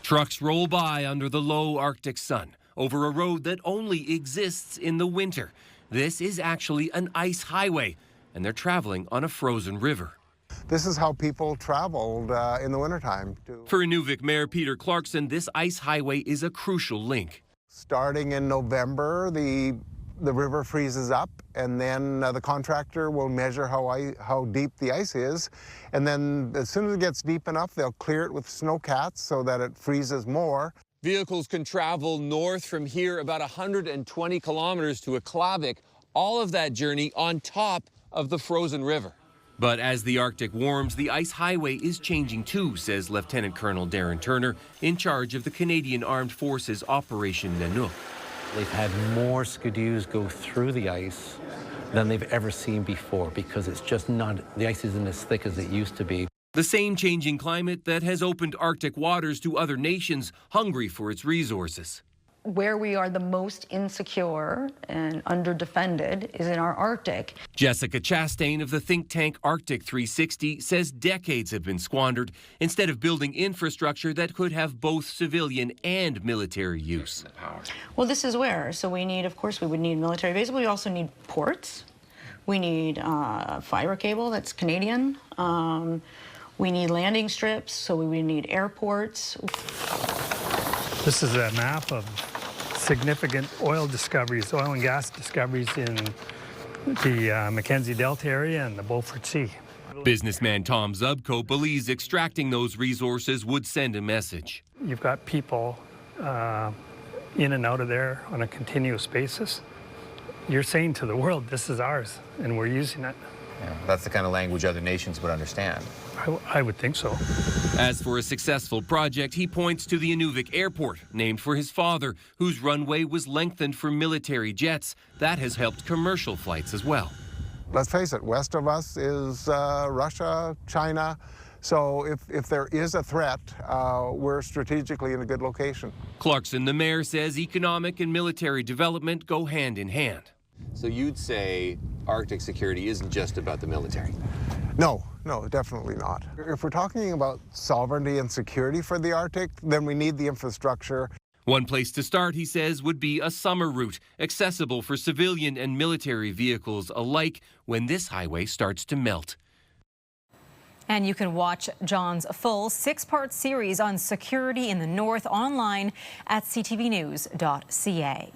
Trucks roll by under the low Arctic sun over a road that only exists in the winter. This is actually an ice highway, and they're traveling on a frozen river. This is how people traveled in the wintertime. For Inuvik Mayor Peter Clarkson, this ice highway is a crucial link. Starting in November, the river freezes up, and then the contractor will measure how deep the ice is. And then as soon as it gets deep enough, they'll clear it with snowcats so that it freezes more. Vehicles can travel north from here about 120 kilometers to Aklavik, all of that journey on top of the frozen river. But as the Arctic warms, the ice highway is changing too, says Lieutenant Colonel Darren Turner, in charge of the Canadian Armed Forces Operation Nanook. They've had more skidoos go through the ice than they've ever seen before because it's just not, the ice isn't as thick as it used to be. The same changing climate that has opened Arctic waters to other nations hungry for its resources. Where we are the most insecure and underdefended is in our Arctic. Jessica Chastain of the think tank Arctic 360 says decades have been squandered instead of building infrastructure that could have both civilian and military use. Well, this is where. So we need, of course, we would need military bases, but we also need ports. We need fiber cable that's Canadian. We need landing strips, so we need airports. This is a map of significant oil discoveries, oil and gas discoveries in the Mackenzie Delta area and the Beaufort Sea. Businessman Tom Zubko believes extracting those resources would send a message. You've got people in and out of there on a continuous basis. You're saying to the world, this is ours, and we're using it. Yeah, that's the kind of language other nations would understand. I would think so. As for a successful project, he points to the Inuvik Airport, named for his father, whose runway was lengthened for military jets. That has helped commercial flights as well. Let's face it, west of us is Russia, China. So if there is a threat, we're strategically in a good location. Clarkson, the mayor, says economic and military development go hand in hand. So you'd say Arctic security isn't just about the military? No, definitely not. If we're talking about sovereignty and security for the Arctic, then we need the infrastructure. One place to start, he says, would be a summer route, accessible for civilian and military vehicles alike when this highway starts to melt. And you can watch Jon's full 6-part series on security in the North online at ctvnews.ca.